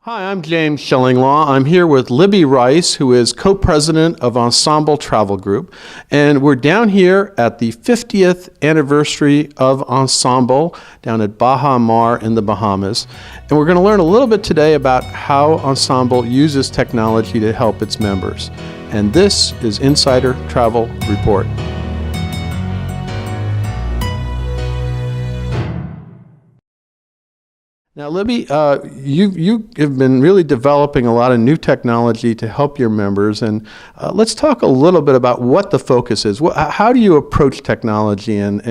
Hi, I'm James Shillinglaw. I'm here with Libbie Rice, who is co-president of Ensemble Travel Group. And we're down here at the 50th anniversary of Ensemble down at Baha Mar in the Bahamas. And we're going to learn a little bit today about how Ensemble uses technology to help its members. And this is Insider Travel Report. Now, Libbie, you have been really developing a lot of new technology to help your members, and let's talk a little bit about what the focus is. How do you approach technology and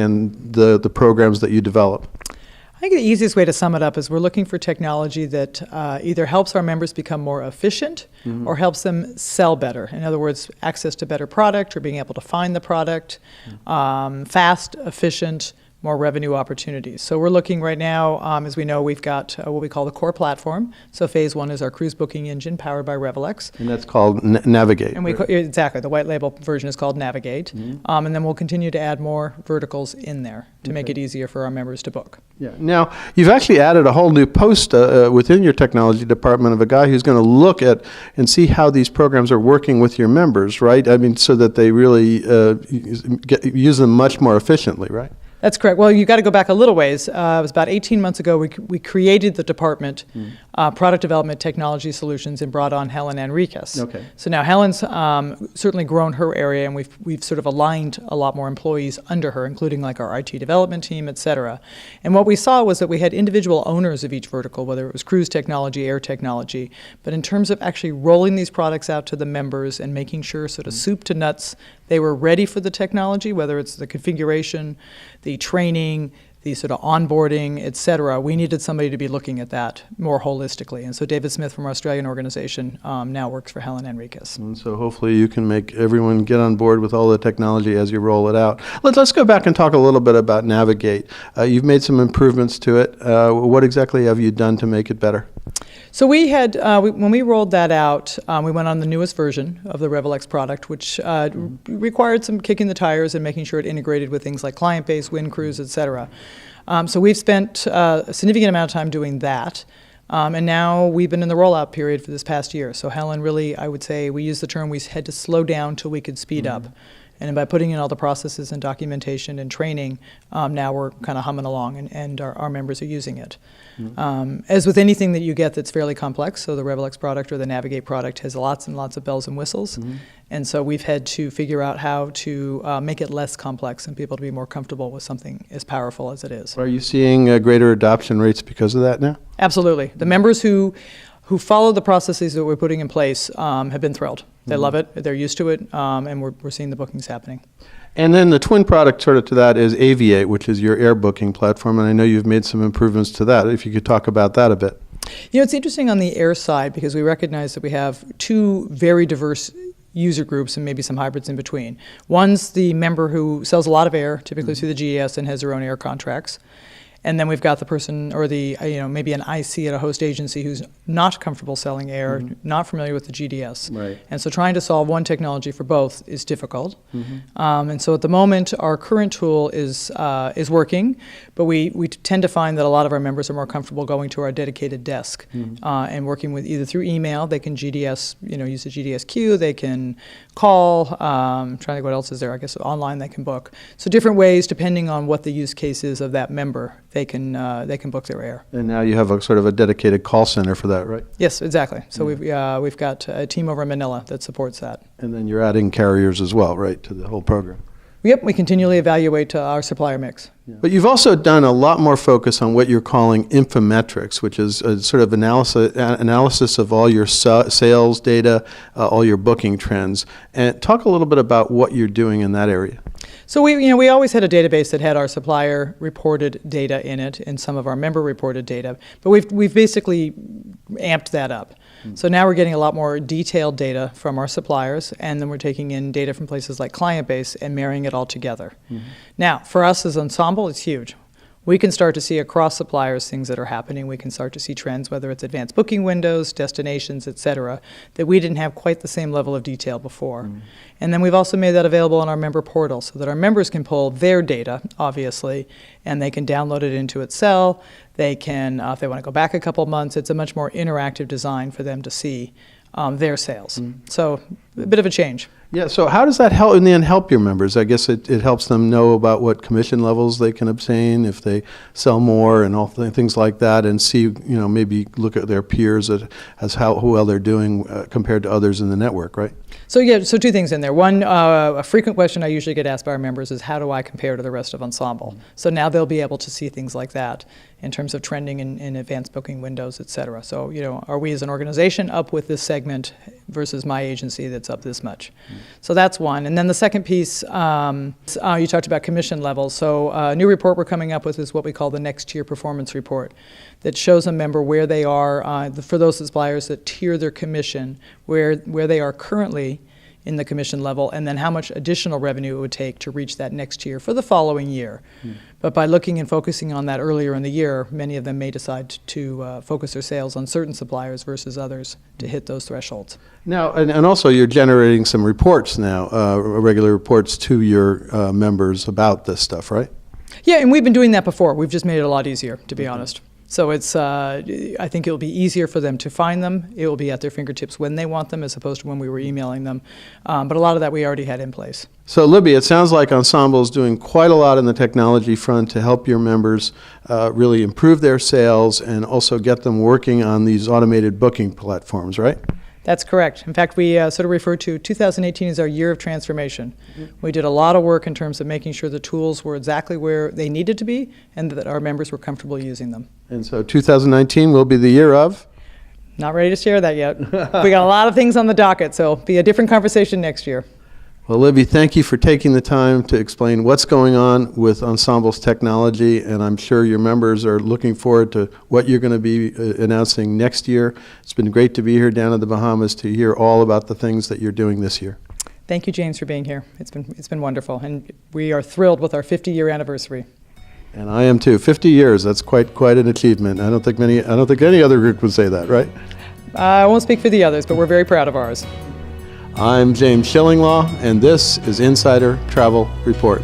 the programs that you develop? I think the easiest way to sum it up is we're looking for technology that either helps our members become more efficient or helps them sell better. In other words, access to better product or being able to find the product, fast, efficient, more revenue opportunities. So we're looking right now, as we know, we've got what we call the core platform. So phase one is our cruise booking engine powered by Revelix. And that's called Navigate. And exactly, the white label version is called Navigate. And then we'll continue to add more verticals in there to make it easier for our members to book. Yeah. Now, you've actually added a whole new post within your technology department of a guy who's going to look at and see how these programs are working with your members, right? I mean, so that they really use them much more efficiently, right? That's correct. Well, you got to go back a little ways. It was about 18 months ago we created the department, Product Development Technology Solutions, and brought on Helen Enriquez. Okay. So now Helen's certainly grown her area, and we've sort of aligned a lot more employees under her, including like our IT development team, et cetera. And what we saw was that we had individual owners of each vertical, whether it was cruise technology, air technology, but in terms of actually rolling these products out to the members and making sure sort of soup to nuts they were ready for the technology, whether it's the configuration, the training, the sort of onboarding, et cetera. We needed somebody to be looking at that more holistically. And so David Smith from our Australian organization now works for Helen Enriquez. And so hopefully you can make everyone get on board with all the technology as you roll it out. Let's go back and talk a little bit about Navigate. You've made some improvements to it. What exactly have you done to make it better? So we had, when we rolled that out, we went on the newest version of the Revelix product, which required some kicking the tires and making sure it integrated with things like client base, wind cruise, et cetera. So we've spent a significant amount of time doing that. And now we've been in the rollout period for this past year. So Helen really, I would say, we use the term we had to slow down till we could speed up. And by putting in all the processes and documentation and training, now we're kind of humming along, and our members are using it. As with anything that you get that's fairly complex, so the Revelix product or the Navigate product has lots and lots of bells and whistles. And so we've had to figure out how to make it less complex and people to be more comfortable with something as powerful as it is. Are you seeing greater adoption rates because of that now? Absolutely. The members who follow the processes that we're putting in place have been thrilled. They love it, they're used to it, and we're seeing the bookings happening. And then the twin product sort of to that is Aviate, which is your air booking platform, and I know you've made some improvements to that. If you could talk about that a bit. You know, it's interesting on the air side because we recognize that we have two very diverse user groups and maybe some hybrids in between. One's the member who sells a lot of air, typically through the GDS, and has their own air contracts. And then we've got the person or the, maybe an IC at a host agency who's not comfortable selling air, not familiar with the GDS. Right. And so trying to solve one technology for both is difficult. And so at the moment, our current tool is working, but we tend to find that a lot of our members are more comfortable going to our dedicated desk and working with either through email, they can GDS, use the GDS queue, they can call, trying to think what else is there, I guess online they can book. So different ways depending on what the use case is of that member. They can book their air. And now you have a sort of a dedicated call center for that, right? Yes, exactly. So we've got a team over in Manila that supports that. And then you're adding carriers as well, right, to the whole program? Yep, we continually evaluate our supplier mix. Yeah. But you've also done a lot more focus on what you're calling infometrics, which is a sort of analysis of all your sales data, all your booking trends. And talk a little bit about what you're doing in that area. So we always had a database that had our supplier reported data in it and some of our member reported data, but we've basically amped that up. So now we're getting a lot more detailed data from our suppliers, and then we're taking in data from places like client base and marrying it all together. Now, for us as Ensemble, it's huge. we can start to see across suppliers things that are happening. We can start to see trends, whether it's advanced booking windows, destinations, et cetera, that we didn't have quite the same level of detail before. And then we've also made that available on our member portal so that our members can pull their data, obviously, and they can download it into Excel. They can, if they want to go back a couple months, it's a much more interactive design for them to see their sales. So a bit of a change. Yeah, so how does that help in the end help your members? I guess it helps them know about what commission levels they can obtain if they sell more and all things like that, and see, maybe look at their peers as how well they're doing compared to others in the network, right? So yeah, so two things in there. One, a frequent question I usually get asked by our members is, how do I compare to the rest of Ensemble? So now they'll be able to see things like that in terms of trending in advanced booking windows, et cetera. So, are we as an organization up with this segment versus my agency that's up this much? So that's one. And then the second piece, you talked about commission levels. So a new report we're coming up with is what we call the next tier performance report, that shows a member where they are, for those suppliers that tier their commission, where they are currently in the commission level, and then how much additional revenue it would take to reach that next tier for the following year. But by looking and focusing on that earlier in the year, many of them may decide to focus their sales on certain suppliers versus others to hit those thresholds. Now, and also you're generating some reports now, regular reports to your members about this stuff, right? Yeah, and we've been doing that before. We've just made it a lot easier, to be honest. So it's, I think it'll be easier for them to find them. It will be at their fingertips when they want them, as opposed to when we were emailing them. But a lot of that we already had in place. So Libbie, it sounds like Ensemble is doing quite a lot on the technology front to help your members really improve their sales and also get them working on these automated booking platforms, right? That's correct. In fact, we sort of refer to 2018 as our year of transformation. We did a lot of work in terms of making sure the tools were exactly where they needed to be and that our members were comfortable using them. And so 2019 will be the year of? Not ready to share that yet. We got a lot of things on the docket, so it'll be a different conversation next year. Well, Libbie, thank you for taking the time to explain what's going on with Ensemble's technology, and I'm sure your members are looking forward to what you're going to be announcing next year. It's been great to be here down in the Bahamas to hear all about the things that you're doing this year. Thank you, James, for being here. It's been wonderful, and we are thrilled with our 50-year anniversary. And I am too. 50 years, that's quite an achievement. I don't think any other group would say that, right? I won't speak for the others, but we're very proud of ours. I'm James Shillinglaw, and this is Insider Travel Report.